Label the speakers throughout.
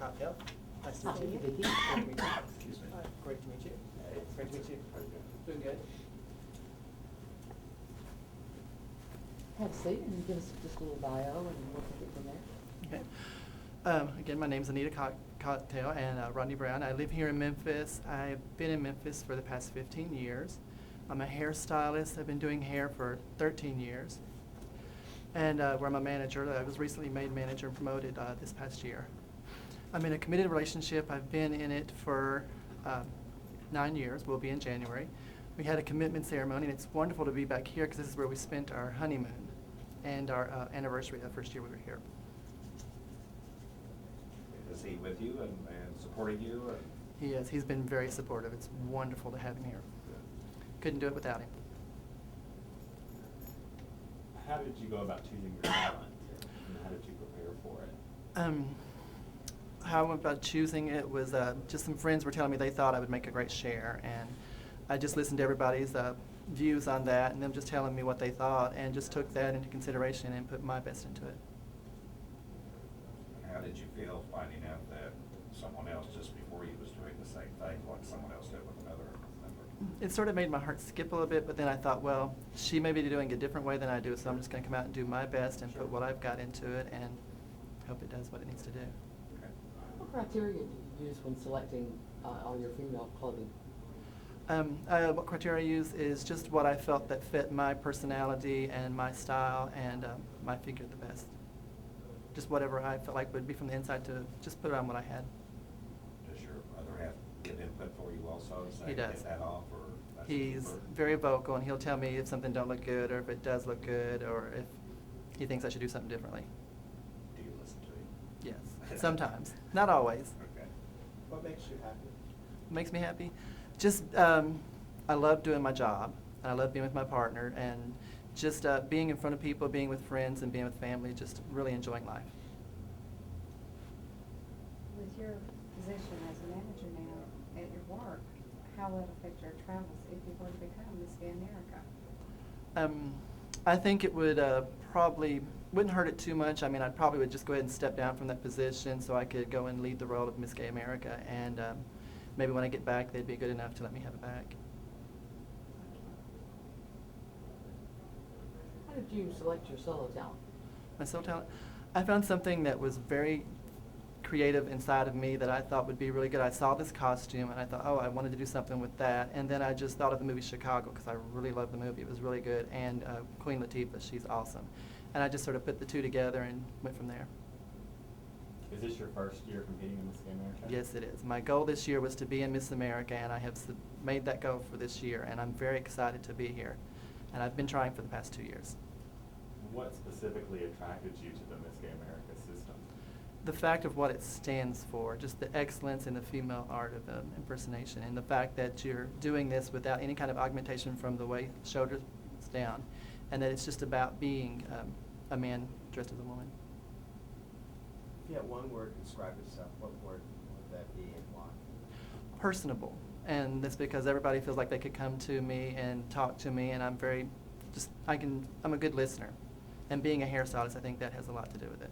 Speaker 1: cocktail. Nice to
Speaker 2: Hi,
Speaker 1: meet you.
Speaker 2: Vicky.
Speaker 1: Great to meet you. Excuse me. Great to meet you. Great to meet you. Doing good.
Speaker 2: Have a seat and give us just a little bio and we'll take it from there.
Speaker 1: Okay. Again, my name's Anita Cocktail and Rodney Brown. I live here in Memphis. I've been in Memphis for the past 15 years. I'm a hairstylist. I've been doing hair for 13 years. And where I'm a manager. I was recently made manager and promoted this past year. I'm in a committed relationship. I've been in it for 9 years. We'll be in January. We had a commitment ceremony, and it's wonderful to be back here because this is where we spent our honeymoon and our anniversary the first year we were here.
Speaker 3: Is he with you and supporting you?
Speaker 1: He is. He's been very supportive. It's wonderful to have him here. Couldn't do it without him.
Speaker 4: How did you go about choosing your talent, and how did you prepare for it?
Speaker 1: How I went about choosing it was just some friends were telling me they thought I would make a great share, and I just listened to everybody's views on that and them just telling me what they thought and just took that into consideration and put my best into it.
Speaker 3: How did you feel finding out that someone else just before you was doing the same thing like someone else did with another member?
Speaker 1: It sort of made my heart skip a little bit, but then I thought, well, she may be doing a different way than I do, so I'm just going to come out and do my best and put what I've got into it and hope it does what it needs to do.
Speaker 3: Okay.
Speaker 2: What criteria do you use when selecting all your female clothing?
Speaker 1: What criteria I use is just what I felt that fit my personality and my style and my figure the best. Just whatever I felt like would be from the inside to just put on what I had.
Speaker 3: Does your other half give input for you also? Say,
Speaker 1: He does.
Speaker 3: Get that off, or that's
Speaker 1: He's
Speaker 3: preferred?
Speaker 1: very vocal, and he'll tell me if something don't look good or if it does look good or if he thinks I should do something differently.
Speaker 3: Do you listen to him?
Speaker 1: Yes, sometimes. Not always.
Speaker 3: Okay.
Speaker 5: What makes you happy?
Speaker 1: What makes me happy? Just, I love doing my job, and I love being with my partner, and just being in front of people, being with friends, and being with family, just really enjoying life.
Speaker 6: With your position as a manager now at your work, how will it affect your travels if you were to become Miss Gay America?
Speaker 1: I think it would probably, wouldn't hurt it too much. I mean, I probably would just go ahead and step down from that position so I could go and lead the role of Miss Gay America, and maybe when I get back, they'd be good enough to let me have it back.
Speaker 2: How did you select your solo talent?
Speaker 1: My solo talent, I found something that was very creative inside of me that I thought would be really good. I saw this costume and I thought, oh, I wanted to do something with that. And then I just thought of the movie Chicago because I really loved the movie. It was really good. And Queen Latifah, she's awesome. And I just sort of put the two together and went from there.
Speaker 4: Is this your first year competing in Miss Gay America?
Speaker 1: Yes, it is. My goal this year was to be in Miss America, and I have made that goal for this year, and I'm very excited to be here. And I've been trying for the past 2 years.
Speaker 4: What specifically attracted you to the Miss Gay America system?
Speaker 1: The fact of what it stands for, just the excellence in the female art of impersonation, and the fact that you're doing this without any kind of augmentation from the waist, shoulders down, and that it's just about being a man dressed as a woman.
Speaker 5: If you had one word to describe yourself, what word would that be and why?
Speaker 1: Personable, and that's because everybody feels like they could come to me and talk to me, and I'm very, I'm a good listener, and being a hairstylist, I think that has a lot to do with it.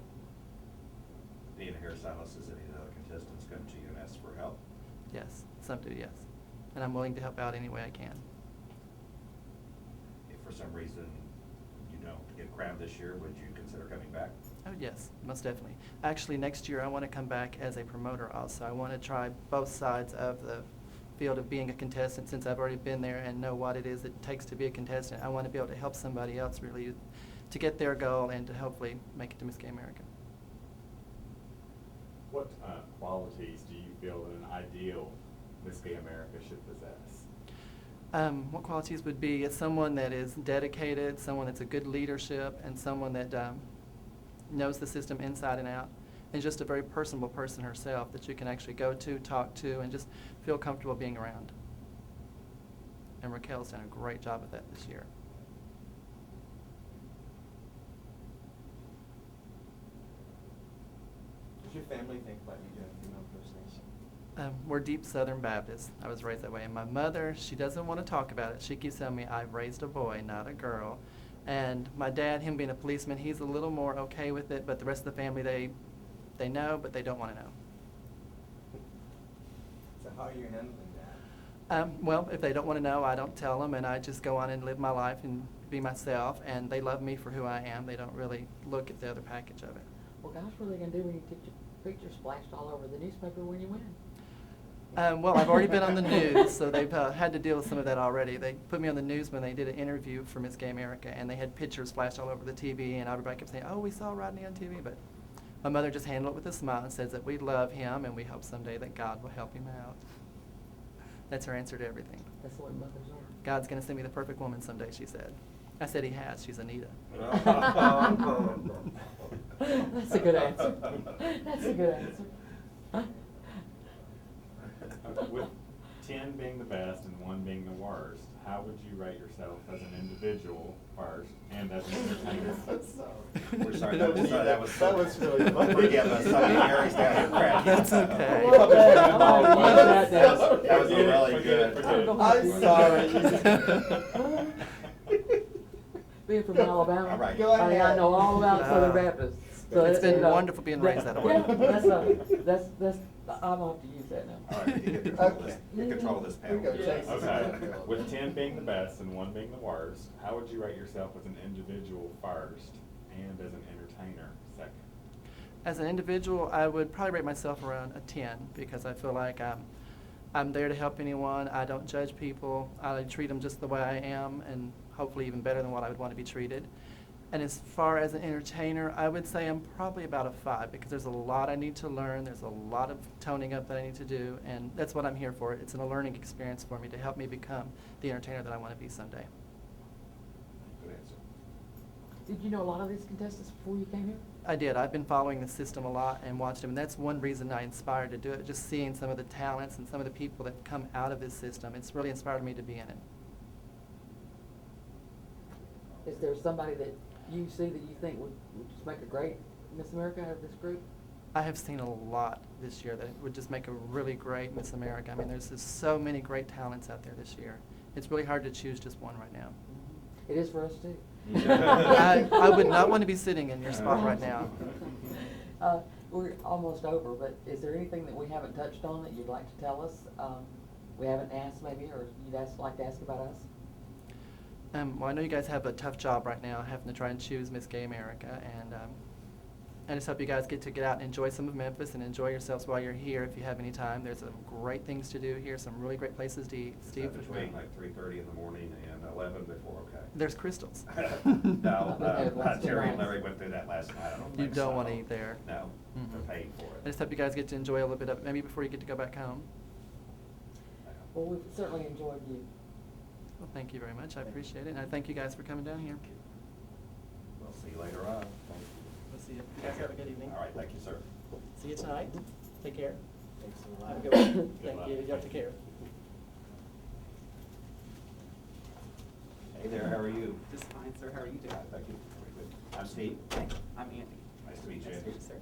Speaker 3: Being a hairstylist, does any of the other contestants come to you and ask for help?
Speaker 1: Yes, some do, yes, and I'm willing to help out any way I can.
Speaker 3: If for some reason you don't get crowned this year, would you consider coming back?
Speaker 1: Oh, yes, most definitely. Actually, next year I want to come back as a promoter also. I want to try both sides of the field of being a contestant since I've already been there and know what it is it takes to be a contestant. I want to be able to help somebody else really to get their goal and to hopefully make it to Miss Gay America.
Speaker 4: What qualities do you feel that an ideal Miss Gay America should possess?
Speaker 1: What qualities would be someone that is dedicated, someone that's a good leadership, and someone that knows the system inside and out, and just a very personable person herself that you can actually go to, talk to, and just feel comfortable being around. And Raquel's done a great job of that this year.
Speaker 5: Does your family think about you doing female impersonation?
Speaker 1: We're deep Southern Baptists. I was raised that way. And my mother, she doesn't want to talk about it. She keeps telling me I've raised a boy, not a girl. And my dad, him being a policeman, he's a little more okay with it, but the rest of the family, they know, but they don't want to know.
Speaker 5: So how are you handling that?
Speaker 1: Well, if they don't want to know, I don't tell them, and I just go on and live my life and be myself, and they love me for who I am. They don't really look at the other package of it.
Speaker 2: Well, gosh, what are they gonna do when you get your picture splashed all over the newspaper when you win?
Speaker 1: Well, I've already been on the news, so they've had to deal with some of that already. They put me on the news when they did an interview for Miss Gay America, and they had pictures flashed all over the TV, and everybody kept saying, "Oh, we saw Rodney on TV," but my mother just handled it with a smile and says that we love him, and we hope someday that God will help him out. That's her answer to everything.
Speaker 2: That's the way mothers are.
Speaker 1: God's going to send me the perfect woman someday, she said. I said he has. She's Anita.
Speaker 2: That's a good answer. That's a good answer.
Speaker 4: With 10 being the best and 1 being the worst, how would you rate yourself as an individual first and as an entertainer?
Speaker 3: We're sorry, that was
Speaker 5: really funny.
Speaker 3: Forgive us, I mean, Harry's down here cracking.
Speaker 1: That's okay.
Speaker 2: What the hell? I'm gonna use that now.
Speaker 3: That was really good.
Speaker 5: I'm sorry.
Speaker 2: Being from Alabama,
Speaker 3: All right.
Speaker 5: Go ahead.
Speaker 2: I know all about Southern Baptists. So
Speaker 1: It's been
Speaker 2: you know,
Speaker 1: wonderful being raised that way.
Speaker 2: Yeah, that's, I'm gonna have to use that now.
Speaker 3: All right, you get control of this, get control of this panel.
Speaker 5: We go, Chase.
Speaker 4: Okay, with 10 being the best and 1 being the worst, how would you rate yourself as an individual first and as an entertainer second?
Speaker 1: As an individual, I would probably rate myself around a 10 because I feel like I'm there to help anyone. I don't judge people. I treat them just the way I am and hopefully even better than what I would want to be treated. And as far as an entertainer, I would say I'm probably about a 5 because there's a lot I need to learn. There's a lot of toning up that I need to do, and that's what I'm here for. It's a learning experience for me to help me become the entertainer that I want to be someday.
Speaker 3: Good answer.
Speaker 2: Did you know a lot of these contestants before you came here?
Speaker 1: I did. I've been following the system a lot and watched them, and that's one reason I inspired to do it, just seeing some of the talents and some of the people that come out of this system. It's really inspired me to be in it.
Speaker 2: Is there somebody that you see that you think would just make a great Miss America out of this group?
Speaker 1: I have seen a lot this year that would just make a really great Miss America. I mean, there's just so many great talents out there this year. It's really hard to choose just one right now.
Speaker 2: It is for us too.
Speaker 1: I would not want to be sitting in your spot right now.
Speaker 2: We're almost over, but is there anything that we haven't touched on that you'd like to tell us? We haven't asked maybe, or you'd like to ask about us?
Speaker 1: Well, I know you guys have a tough job right now, having to try and choose Miss Gay America, and I just hope you guys get to out and enjoy some of Memphis and enjoy yourselves while you're here if you have any time. There's some great things to do here, some really great places to eat. Steve?
Speaker 3: So between like 3:30 in the morning and 11 before, okay?
Speaker 1: There's crystals.
Speaker 3: No,
Speaker 2: Lots of
Speaker 3: Terry and
Speaker 2: nights.
Speaker 3: Larry went through that last night. I don't
Speaker 1: You
Speaker 3: think
Speaker 1: don't
Speaker 3: so.
Speaker 1: want to eat there.
Speaker 3: No,
Speaker 1: Mhm.
Speaker 3: they're paying for
Speaker 1: I
Speaker 3: it.
Speaker 1: just hope you guys get to enjoy a little bit of it, maybe before you get to go back home.
Speaker 2: Well, we've certainly enjoyed you.
Speaker 1: Well, thank you very much. I appreciate it, and I thank you guys for coming down here.
Speaker 3: We'll see you later on.
Speaker 1: We'll see you. You guys have a good evening.
Speaker 3: All right, thank you, sir.
Speaker 1: See you tonight. Take care.
Speaker 5: Thanks a lot.
Speaker 1: Have a good one.
Speaker 4: Good
Speaker 1: Thank
Speaker 4: luck.
Speaker 1: you. You have to care.
Speaker 3: Hey there, how are you?
Speaker 7: Just fine, sir. How are you doing?
Speaker 3: Thank you. Pretty good. I'm Steve.
Speaker 7: I'm Andy.
Speaker 3: Nice to meet you,
Speaker 7: Nice to
Speaker 3: Andy.
Speaker 7: meet you, sir.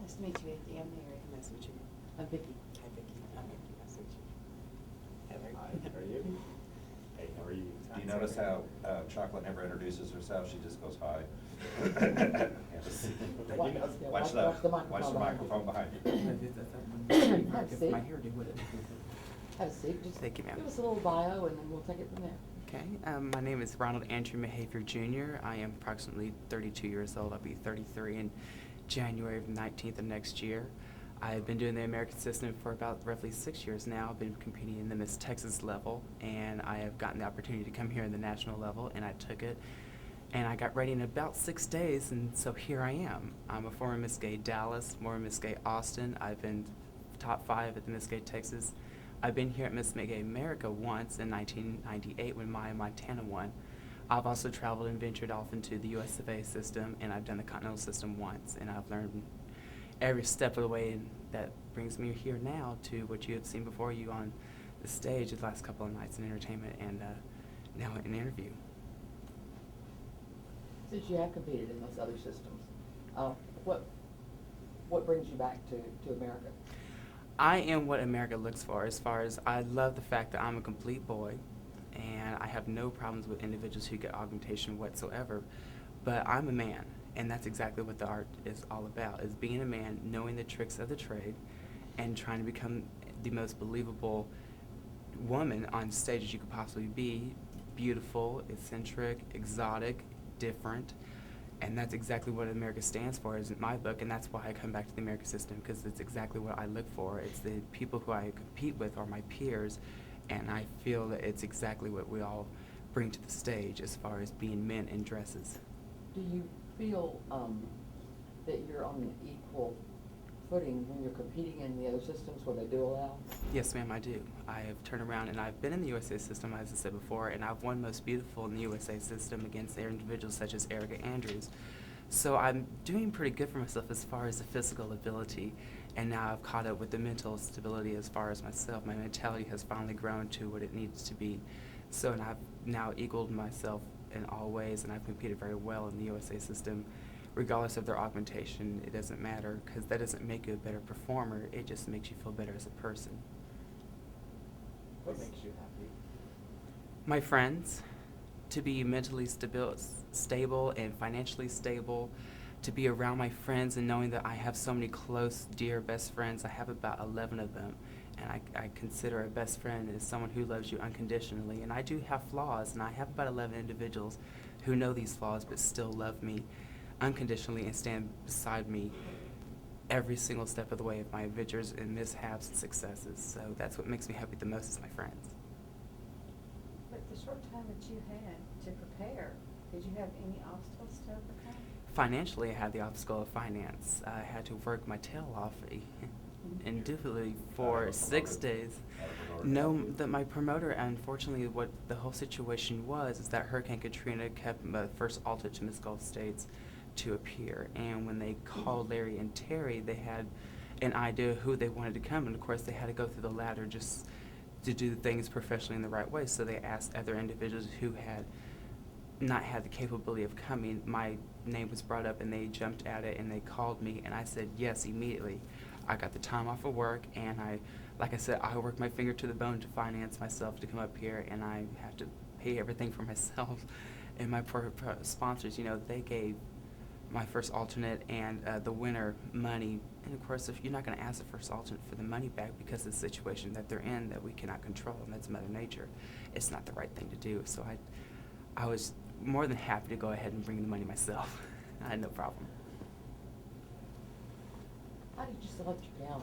Speaker 6: Nice to meet you, Andy. I'm Mary.
Speaker 7: Nice to meet you.
Speaker 2: I'm Vicki.
Speaker 7: Hi, Vicki. I'm Andy. Nice to meet you. Heather.
Speaker 4: Hi, how are you? Hey, how are you?
Speaker 3: Do you notice how Chocolate never introduces herself? She just goes, hi.
Speaker 2: Watch- yeah, watch the microphone
Speaker 3: behind you.
Speaker 2: Have a seat.
Speaker 7: My hairdo would it?
Speaker 2: Have a seat. Just
Speaker 7: Thank you, ma'am.
Speaker 2: give us a little bio and then we'll take it from there.
Speaker 7: Okay. My name is Ronald Andrew Mahavier Jr. I am approximately 32 years old. I'll be 33 in January of 19th of next year. I've been doing the American system for about roughly 6 years now. I've been competing in the Miss Texas level, and I have gotten the opportunity to come here in the national level, and I took it. And I got ready in about 6 days, and so here I am. I'm a former Miss Gay Dallas, former Miss Gay Austin. I've been top 5 at the Miss Gay Texas. I've been here at Miss Gay America once in 1998 when Maya Montana won. I've also traveled and ventured off into the US of A system, and I've done the Continental system once, and I've learned every step of the way, and that brings me here now to what you have seen before you on the stage the last couple of nights in entertainment and now an interview.
Speaker 2: Since you have competed in those other systems, what brings you back to America?
Speaker 7: I am what America looks for as far as I love the fact that I'm a complete boy, and I have no problems with individuals who get augmentation whatsoever, but I'm a man, and that's exactly what the art is all about, is being a man, knowing the tricks of the trade, and trying to become the most believable woman on stage as you could possibly be. Beautiful, eccentric, exotic, different. And that's exactly what America stands for, is in my book, and that's why I come back to the American system, because it's exactly what I look for. It's the people who I compete with are my peers, and I feel that it's exactly what we all bring to the stage as far as being men in dresses.
Speaker 2: Do you feel that you're on an equal footing when you're competing in the other systems where they do allow?
Speaker 7: Yes, ma'am, I do. I have turned around and I've been in the USA system, as I said before, and I've won Most Beautiful in the USA system against individuals such as Erica Andrews. So I'm doing pretty good for myself as far as the physical ability, and now I've caught up with the mental stability as far as myself. My mentality has finally grown to what it needs to be. So, and I've now equaled myself in all ways, and I've competed very well in the USA system. Regardless of their augmentation, it doesn't matter, because that doesn't make you a better performer. It just makes you feel better as a person.
Speaker 5: What makes you happy?
Speaker 7: My friends, to be mentally stable and financially stable, to be around my friends and knowing that I have so many close, dear best friends. I have about 11 of them, and I consider a best friend as someone who loves you unconditionally. And I do have flaws, and I have about 11 individuals who know these flaws but still love me unconditionally and stand beside me every single step of the way of my adventures and mishaps and successes. So that's what makes me happy the most, is my friends.
Speaker 6: But the short time that you had to prepare, did you have any obstacles to overcome?
Speaker 7: Financially, I had the obstacle of finance. I had to work my tail off indubitably for 6 days. No, that my promoter, unfortunately, what the whole situation was is that Hurricane Katrina kept the first alternate to Miss Gulf States to appear, and when they called Larry and Terry, they had an idea who they wanted to come, and of course they had to go through the ladder just to do things professionally in the right way. So they asked other individuals who had not had the capability of coming. My name was brought up and they jumped at it and they called me, and I said yes immediately. I got the time off of work, and like I said, I worked my finger to the bone to finance myself to come up here, and I have to pay everything for myself. And my sponsors, they gave my first alternate and the winner money. And of course, if you're not going to ask the first alternate for the money back because of the situation that they're in that we cannot control, and that's Mother Nature, it's not the right thing to do. So I was more than happy to go ahead and bring the money myself. I had no problem.
Speaker 2: How did you select your gown?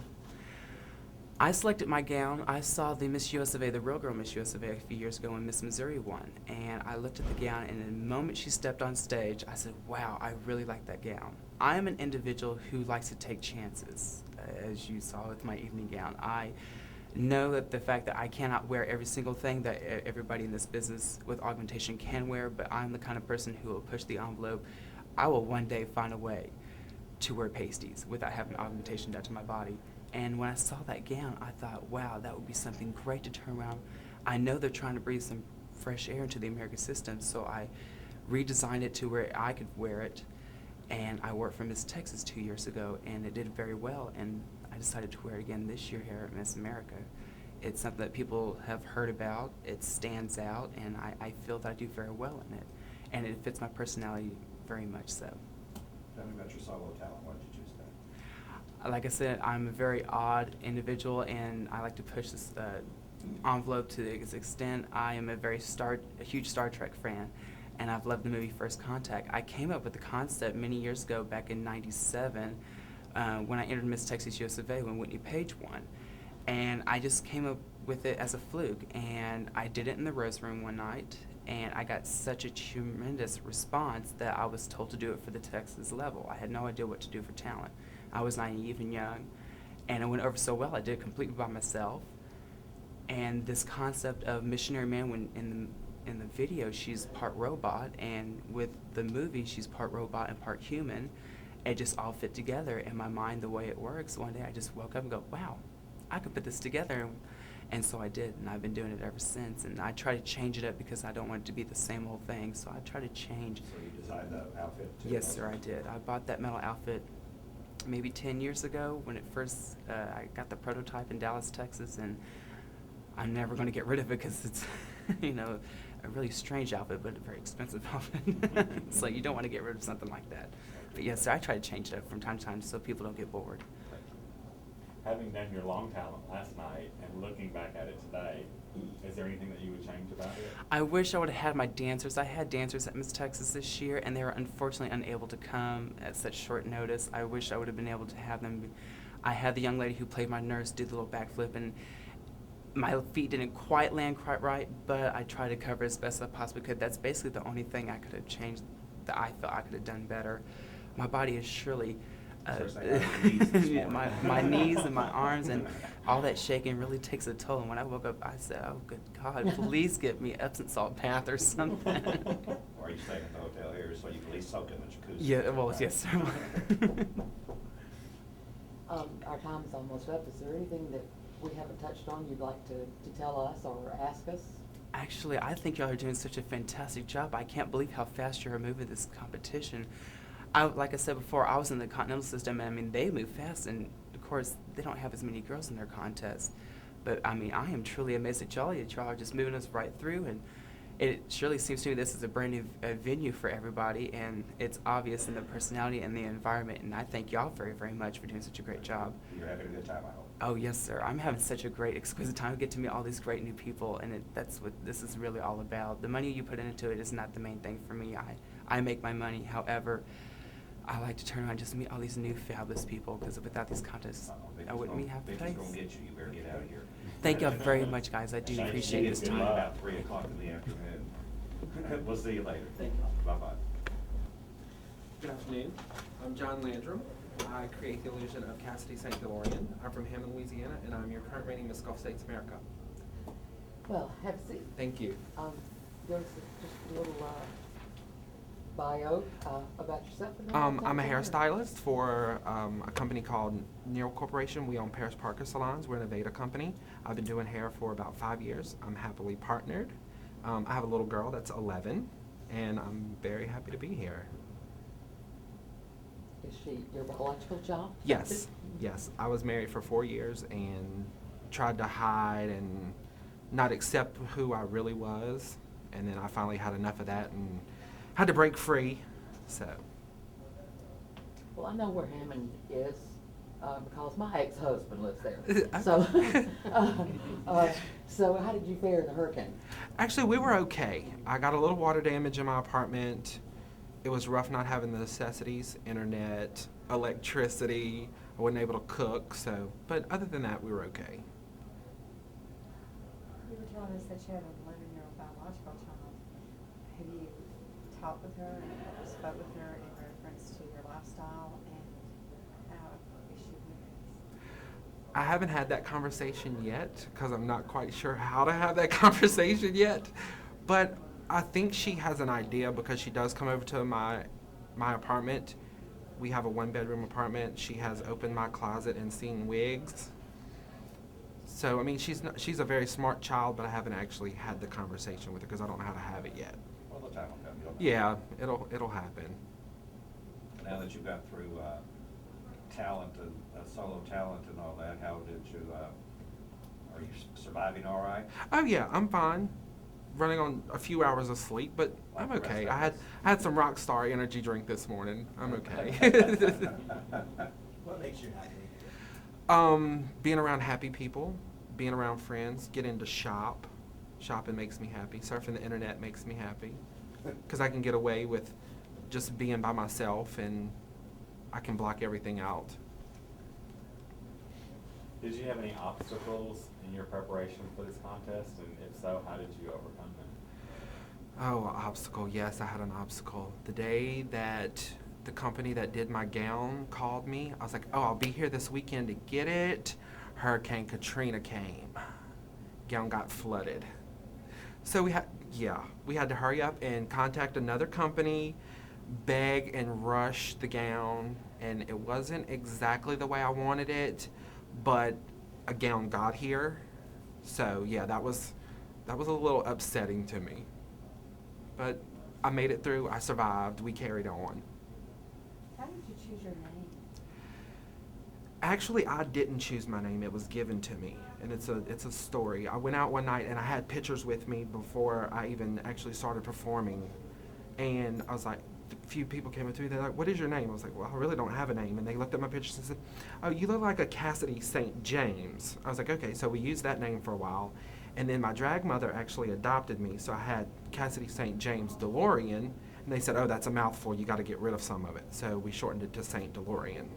Speaker 7: I selected my gown. I saw the Miss USA, the real girl Miss USA, a few years ago when Miss Missouri won. And I looked at the gown, and the moment she stepped on stage, I said, wow, I really like that gown. I am an individual who likes to take chances, as you saw with my evening gown. I know that the fact that I cannot wear every single thing that everybody in this business with augmentation can wear, but I'm the kind of person who will push the envelope. I will one day find a way to wear pasties without having augmentation done to my body. And when I saw that gown, I thought, wow, that would be something great to turn around. I know they're trying to breathe some fresh air into the American system, so I redesigned it to where I could wear it. And I worked for Miss Texas 2 years ago, and it did very well. And I decided to wear it again this year here at Miss America. It's something that people have heard about. It stands out, and I feel that I do very well in it. And it fits my personality very much so.
Speaker 3: Tell me about your solo talent. Why did you choose that?
Speaker 7: Like I said, I'm a very odd individual, and I like to push this envelope to its extent. I am a huge Star Trek fan, and I've loved the movie First Contact. I came up with the concept many years ago, back in '97, when I entered Miss Texas USA when Whitney Page won. And I just came up with it as a fluke, and I did it in the Rose Room one night, and I got such a tremendous response that I was told to do it for the Texas level. I had no idea what to do for talent. I was naive and young, and it went over so well. I did it completely by myself. And this concept of missionary man, when in the video she's part robot, and with the movie she's part robot and part human, it just all fit together in my mind the way it works. One day I just woke up and go, wow, I could put this together. And so I did, and I've been doing it ever since. And I try to change it up because I don't want it to be the same old thing, so I try to change.
Speaker 3: So you designed the outfit too?
Speaker 7: Yes, sir, I did. I bought that metal outfit maybe 10 years ago when it first, I got the prototype in Dallas, Texas, and I'm never going to get rid of it because it's, a really strange outfit, but a very expensive outfit. So you don't want to get rid of something like that. But yes, sir, I try to change it up from time to time so people don't get bored.
Speaker 4: having done your long talent last night and looking back at it today, is there anything that you would change about it?
Speaker 7: I wish I would have had my dancers. I had dancers at Miss Texas this year, and they were unfortunately unable to come at such short notice. I wish I would have been able to have them. I had the young lady who played my nurse do the little backflip, and my feet didn't quite land quite right, but I tried to cover as best as I possibly could. That's basically the only thing I could have changed that I felt I could have done better. My body is surely,
Speaker 3: First thing I had knees this morning.
Speaker 7: my knees and my arms and all that shaking really takes a toll. And when I woke up, I said, "Oh, good God, please give me Epsom salt bath or something."
Speaker 3: Or you staying at the hotel here so you can at least soak in the jacuzzi?
Speaker 7: Yeah, well, yes, sir.
Speaker 2: Our time is almost up. Is there anything that we haven't touched on you'd like to tell us or ask us?
Speaker 7: Actually, I think y'all are doing such a fantastic job. I can't believe how fast you're moving this competition. Like I said before, I was in the continental system, and I mean, they move fast, and of course, they don't have as many girls in their contests. But I mean, I am truly amazed at y'all are just moving us right through, and it surely seems to me this is a brand new venue for everybody, and it's obvious in the personality and the environment, and I thank y'all very, very much for doing such a great job.
Speaker 3: You're having a good time, I hope.
Speaker 7: Oh, yes, sir. I'm having such a great, exquisite time. I get to meet all these great new people, and that's what this is really all about. The money you put into it is not the main thing for me. I make my money. However, I like to turn around and just meet all these new fabulous people, because without these contests, I wouldn't meet half the place.
Speaker 3: Vicky's gonna get you. You better get out of here.
Speaker 7: Thank y'all very much, guys. I do
Speaker 4: Thank you.
Speaker 7: appreciate this
Speaker 3: It's
Speaker 7: time.
Speaker 3: about 3 o'clock in the afternoon. We'll see you later.
Speaker 5: Thank you.
Speaker 3: Bye-bye.
Speaker 8: Good afternoon. I'm John Landrum. I create the illusion of Cassidy St. DeLorean. I'm from Hammond, Louisiana, and I'm your current reigning Miss Gulf States America.
Speaker 2: Well, have a seat.
Speaker 8: Thank you.
Speaker 2: Give us just a little bio about yourself. And then we'll
Speaker 8: I'm a
Speaker 2: take it from
Speaker 8: hairstylist for a company called Neil Corporation. We own Paris Parker Salons. We're an Aveda company. I've been doing hair for about 5 years. I'm happily partnered. I have a little girl that's 11, and I'm very happy to be here.
Speaker 2: Is she your biological child?
Speaker 8: Yes, yes. I was married for 4 years and tried to hide and not accept who I really was. And then I finally had enough of that and had to break free, so.
Speaker 2: Well, I know where Hammond is because my ex-husband lives there.
Speaker 8: I-
Speaker 2: So how did you fare in the hurricane?
Speaker 8: Actually, we were okay. I got a little water damage in my apartment. It was rough not having the necessities, internet, electricity. I wasn't able to cook, so, but other than that, we were okay.
Speaker 6: You were telling us that you had an 11-year-old biological child. Have you talked with her and spoke with her in reference to your lifestyle and how is she with this?
Speaker 8: I haven't had that conversation yet because I'm not quite sure how to have that conversation yet, but I think she has an idea because she does come over to my apartment. We have a 1-bedroom apartment. She has opened my closet and seen wigs. So, I mean, she's a very smart child, but I haven't actually had the conversation with her because I don't know how to have it yet.
Speaker 3: Well, the time will come. You'll know.
Speaker 8: Yeah, it'll happen.
Speaker 3: Now that you've got through talent and solo talent and all that, how did you, are you surviving all right?
Speaker 8: Oh yeah, I'm fine. Running on a few hours of sleep, but I'm
Speaker 3: Like the
Speaker 8: okay.
Speaker 3: rest
Speaker 8: I
Speaker 3: of us.
Speaker 8: had some rock star energy drink this morning. I'm okay.
Speaker 5: What makes you happy?
Speaker 8: Being around happy people, being around friends, getting to shop. Shopping makes me happy. Surfing the internet makes me happy because I can get away with just being by myself and I can block everything out.
Speaker 4: Did you have any obstacles in your preparation for this contest, and if so, how did you overcome them?
Speaker 8: Oh, an obstacle. Yes, I had an obstacle. The day that the company that did my gown called me, I was like, oh, I'll be here this weekend to get it. Hurricane Katrina came. Gown got flooded. So we had to hurry up and contact another company, beg and rush the gown, and it wasn't exactly the way I wanted it, but a gown got here. So yeah, that was a little upsetting to me. But I made it through, I survived, we carried on.
Speaker 6: How did you choose your name?
Speaker 8: Actually, I didn't choose my name, it was given to me, and it's a story. I went out one night and I had pictures with me before I even actually started performing, and I was like, few people came up to me. They're like, "What is your name?" I was like, "Well, I really don't have a name." And they looked at my pictures and said, "Oh, you look like a Cassidy St. James." I was like, "Okay." So we used that name for a while, and then my drag mother actually adopted me. So I had Cassidy St. James DeLorean, and they said, "Oh, that's a mouthful. You got to get rid of some of it." So we shortened it to St. DeLorean.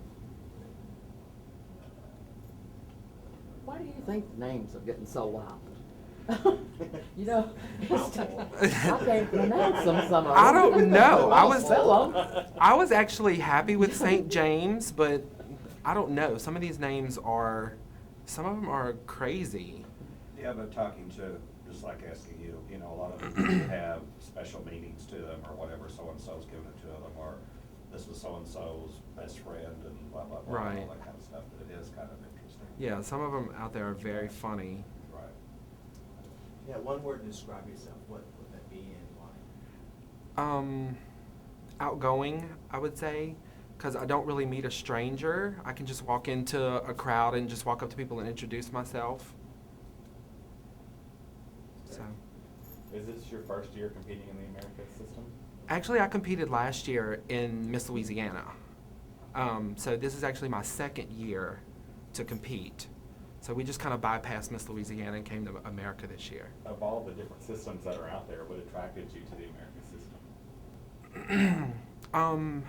Speaker 2: Why do you think the names are getting so wild? You know, I can't pronounce some of them.
Speaker 8: I don't know.
Speaker 2: Spell 'em.
Speaker 8: I was actually happy with St. James, but I don't know. Some of these names are, some of them are crazy.
Speaker 3: Yeah, but talking to, just like asking you, you know, a lot of them have special meanings to them or whatever, so-and-so's giving it to them, or this was so-and-so's best friend and blah, blah, blah,
Speaker 8: Right.
Speaker 3: all that kind of stuff, but it is kind of interesting.
Speaker 8: Yeah, some of them out there are very funny.
Speaker 3: Right.
Speaker 5: Yeah, one word to describe yourself, what would that be and why?
Speaker 8: Outgoing, I would say, because I don't really meet a stranger. I can just walk into a crowd and just walk up to people and introduce myself. So,
Speaker 4: Is this your first year competing in the America system?
Speaker 8: actually, I competed last year in Miss Louisiana. So this is actually my second year to compete. So we just kind of bypassed Miss Louisiana and came to America this year.
Speaker 4: Of all the different systems that are out there, what attracted you to the American system?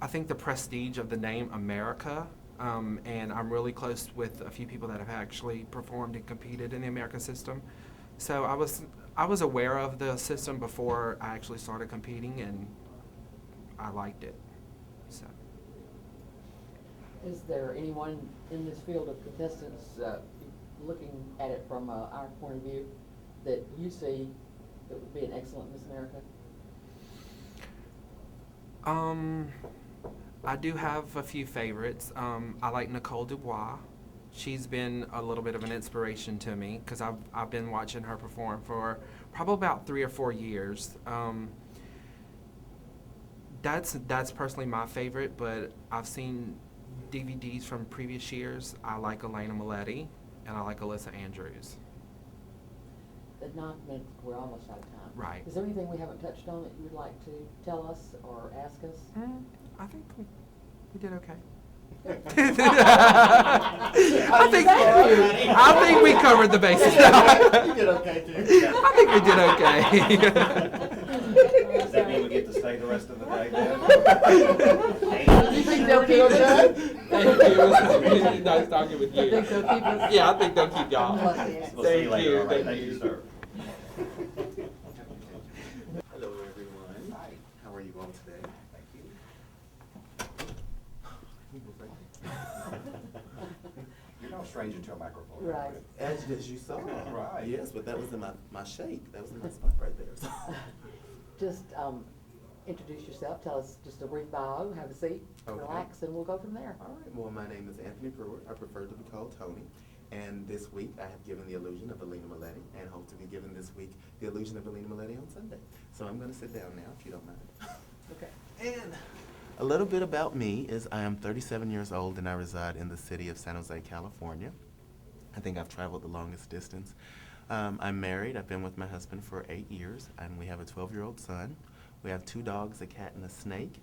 Speaker 8: I think the prestige of the name America, and I'm really close with a few people that have actually performed and competed in the American system. So I was aware of the system before I actually started competing, and I liked it. So.
Speaker 2: Is there anyone in this field of contestants, looking at it from our point of view, that you see that would be an excellent Miss America?
Speaker 8: I do have a few favorites. I like Nicole Dubois. She's been a little bit of an inspiration to me because I've been watching her perform for probably about 3 or 4 years. That's personally my favorite, but I've seen DVDs from previous years. I like Alina Malleti and I like Alyssa Andrews.
Speaker 2: At 9 minutes, we're almost out of time.
Speaker 8: Right.
Speaker 2: Is there anything we haven't touched on that you would like to tell us or ask us?
Speaker 8: I think we did okay. I think we covered the bases.
Speaker 5: You did okay too.
Speaker 8: I think we did okay.
Speaker 3: Does that mean we get to stay the rest of the day then?
Speaker 2: You think they'll keep us?
Speaker 8: Thank you. It's nice talking with you.
Speaker 2: I think they'll keep us.
Speaker 8: Yeah, I think they'll keep y'all.
Speaker 3: We'll see you later. All right. Thank you, sir.
Speaker 9: Hello, everyone. Hi. How are you all today?
Speaker 3: Thank you. You're no stranger to a microphone.
Speaker 2: Right.
Speaker 9: As you saw.
Speaker 3: Right.
Speaker 9: Yes, but that was in my shake. That was in my spot right there. So.
Speaker 2: Just introduce yourself, tell us just a brief bio, have a seat,
Speaker 9: Okay.
Speaker 2: relax, and we'll go from there.
Speaker 9: All right. Well, my name is Anthony Brewer. I prefer to be called Tony. And this week I have given the illusion of Alina Malleti and hope to be given this week the illusion of Alina Malleti on Sunday. So I'm going to sit down now, if you don't mind.
Speaker 2: Okay.
Speaker 9: And a little bit about me is I am 37 years old and I reside in the city of San Jose, California. I think I've traveled the longest distance. I'm married. I've been with my husband for 8 years, and we have a 12-year-old son. We have 2 dogs, a cat and a snake,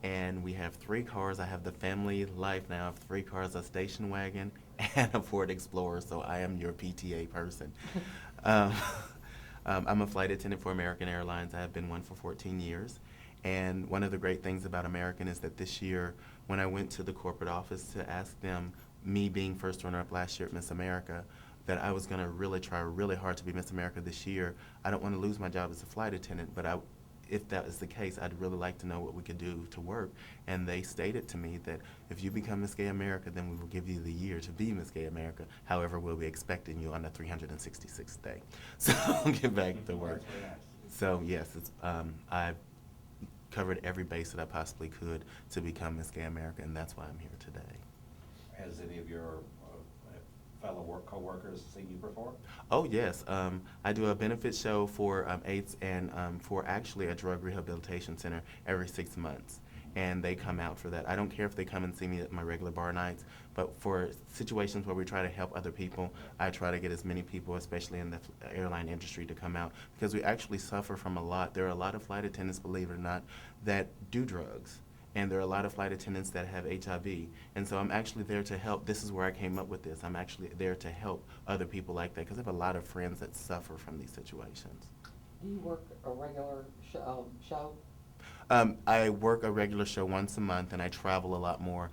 Speaker 9: and we have 3 cars. I have the family life now of 3 cars, a station wagon, and a Ford Explorer, so I am your PTA person. I'm a flight attendant for American Airlines. I have been one for 14 years. And one of the great things about American is that this year, when I went to the corporate office to ask them, me being first runner-up last year at Miss America, that I was going to really try really hard to be Miss America this year. I don't want to lose my job as a flight attendant, but if that is the case, I'd really like to know what we could do to work. And they stated to me that if you become Miss Gay America, then we will give you the year to be Miss Gay America. However, we'll be expecting you on the 366th day. So I'll get back to work. So yes, I've covered every base that I possibly could to become Miss Gay America, and that's why I'm here today.
Speaker 3: Has any of your fellow co-workers seen you perform?
Speaker 9: Oh yes, I do a benefit show for AIDS and for actually a drug rehabilitation center every 6 months. and they come out for that. I don't care if they come and see me at my regular bar nights, but for situations where we try to help other people, I try to get as many people, especially in the airline industry, to come out, because we actually suffer from a lot. There are a lot of flight attendants, believe it or not, that do drugs. And there are a lot of flight attendants that have HIV. And so I'm actually there to help. This is where I came up with this. I'm actually there to help other people like that, because I have a lot of friends that suffer from these situations.
Speaker 2: Do you work a regular show?
Speaker 9: I work a regular show once a month, and I travel a lot more.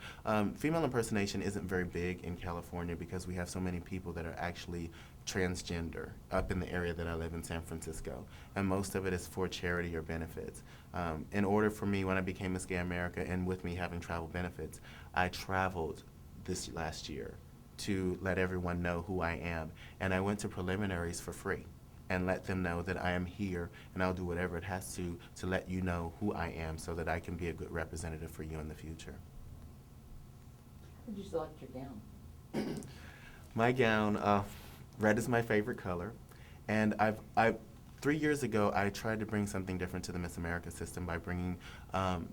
Speaker 9: Female impersonation isn't very big in California because we have so many people that are actually transgender up in the area that I live in, San Francisco, and most of it is for charity or benefits. In order for me, when I became Miss Gay America, and with me having travel benefits, I traveled this last year to let everyone know who I am, and I went to preliminaries for free and let them know that I am here, and I'll do whatever it has to let you know who I am, so that I can be a good representative for you in the future.
Speaker 2: How did you select your gown?
Speaker 9: My gown, red is my favorite color, and 3 years ago, I tried to bring something different to the Miss America system by bringing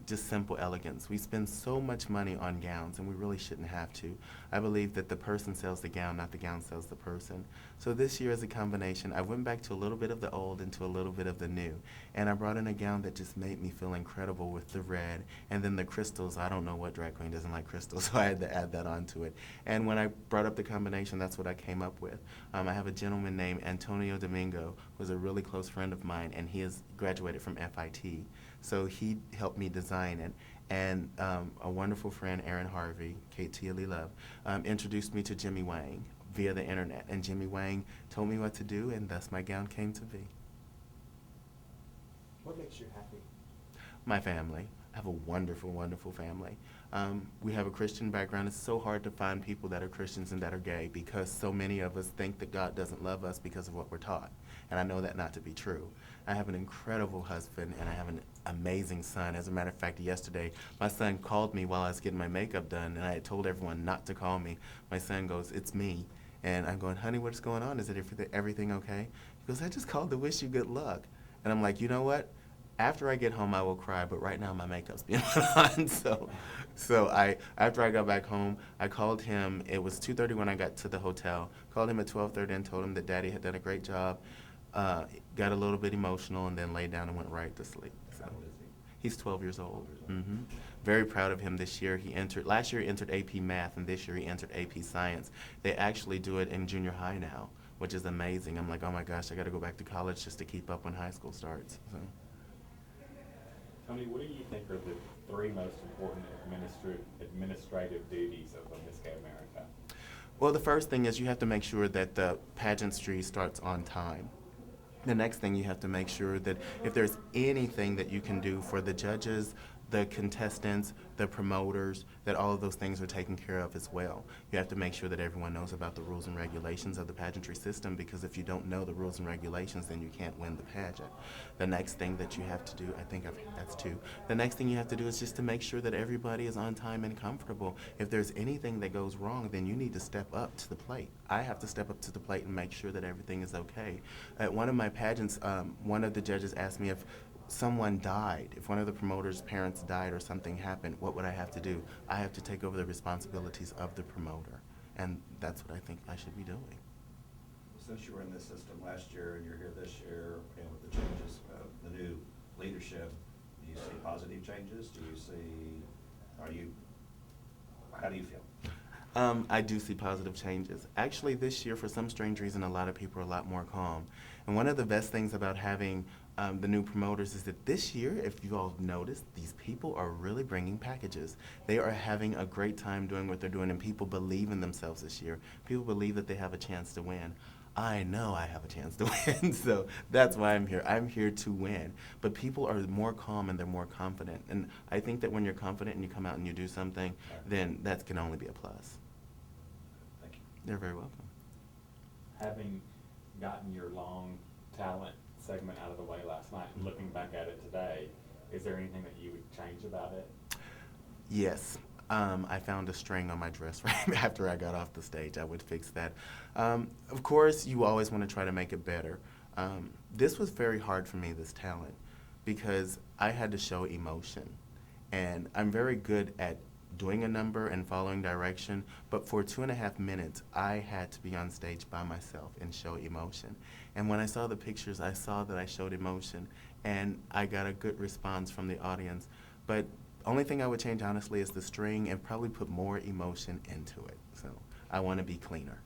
Speaker 9: just simple elegance. We spend so much money on gowns, and we really shouldn't have to. I believe that the person sells the gown, not the gown sells the person. So this year, as a combination, I went back to a little bit of the old and to a little bit of the new, and I brought in a gown that just made me feel incredible with the red, and then the crystals. I don't know what drag queen doesn't like crystals, so I had to add that onto it. And when I brought up the combination, that's what I came up with. I have a gentleman named Antonio Domingo, who's a really close friend of mine, and he has graduated from FIT. So he helped me design it. And a wonderful friend, Aaron Harvey, KT Ali Love, introduced me to Jimmy Wang via the internet. And Jimmy Wang told me what to do, and thus my gown came to be.
Speaker 5: What makes you happy?
Speaker 9: My family. I have a wonderful, wonderful family. We have a Christian background. It's so hard to find people that are Christians and that are gay, because so many of us think that God doesn't love us because of what we're taught. And I know that not to be true. I have an incredible husband, and I have an amazing son. As a matter of fact, yesterday, my son called me while I was getting my makeup done, and I had told everyone not to call me. My son goes, "It's me." And I'm going, "Honey, what's going on? Is it everything okay?" He goes, "I just called to wish you good luck." And I'm like, you know what? After I get home, I will cry, but right now my makeup's being put on. So after I got back home, I called him. It was 2:30 when I got to the hotel. Called him at 12:30 and told him that Daddy had done a great job. Got a little bit emotional, and then laid down and went right to sleep. So
Speaker 3: How old is he?
Speaker 9: he's 12 years old. Very proud of him this year. Last year he entered AP Math, and this year he entered AP Science. They actually do it in junior high now, which is amazing. I'm like, oh my gosh, I got to go back to college just to keep up when high school starts. So.
Speaker 4: Tony, what do you think are the 3 most important administrative duties of a Miss Gay America?
Speaker 9: Well, the first thing is you have to make sure that the pageantry starts on time. The next thing, you have to make sure that if there's anything that you can do for the judges, the contestants, the promoters, that all of those things are taken care of as well. You have to make sure that everyone knows about the rules and regulations of the pageantry system, because if you don't know the rules and regulations, then you can't win the pageant. The next thing that you have to do, that's 2. The next thing you have to do is just to make sure that everybody is on time and comfortable. If there's anything that goes wrong, then you need to step up to the plate. I have to step up to the plate and make sure that everything is okay. At one of my pageants, one of the judges asked me if someone died, if one of the promoters' parents died or something happened, what would I have to do? I have to take over the responsibilities of the promoter, and that's what I think I should be doing.
Speaker 3: Since you were in this system last year and you're here this year, and with the changes, the new leadership, do you see positive changes? How do you feel?
Speaker 9: I do see positive changes. Actually, this year, for some strange reason, a lot of people are a lot more calm. And one of the best things about having the new promoters is that this year, if you all have noticed, these people are really bringing packages. They are having a great time doing what they're doing, and people believe in themselves this year. People believe that they have a chance to win. I know I have a chance to win, so that's why I'm here. I'm here to win. But people are more calm and they're more confident. And I think that when you're confident and you come out and you do something, then that can only be a plus.
Speaker 3: Thank you.
Speaker 9: You're very welcome.
Speaker 4: Having gotten your long talent segment out of the way last night and looking back at it today, is there anything that you would change about it?
Speaker 9: Yes. I found a string on my dress right after I got off the stage. I would fix that. Of course, you always want to try to make it better. This was very hard for me, this talent, because I had to show emotion. And I'm very good at doing a number and following direction, but for 2.5 minutes, I had to be on stage by myself and show emotion. And when I saw the pictures, I saw that I showed emotion, and I got a good response from the audience. But only thing I would change, honestly, is the string and probably put more emotion into it. So I want to be cleaner.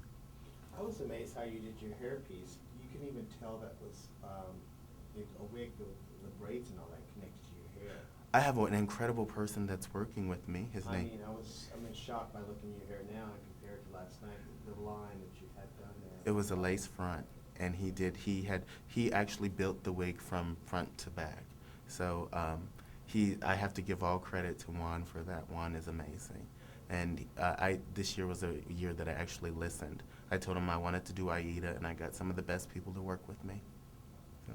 Speaker 5: I was amazed how you did your hairpiece. You can even tell that was a wig, the braids and all that connected to your hair.
Speaker 9: I have an incredible person that's working with me. His name.
Speaker 5: I'm in shock by looking at your hair now and compared to last night, the line that you had done there.
Speaker 9: It was a lace front, and he actually built the wig from front to back. So I have to give all credit to Juan for that. Juan is amazing. And this year was a year that I actually listened. I told him I wanted to do Aida, and I got some of the best people to work with me. So.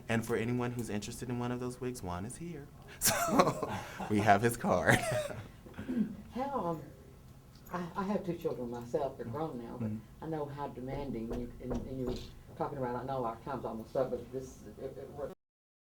Speaker 9: And for anyone who's interested in one of those wigs, Juan is here. So we have his card.
Speaker 2: How, I have 2 children myself, they're grown now, but
Speaker 9: Mhm.
Speaker 2: I know how demanding, and you were talking about, I know our time's almost up, but this, we're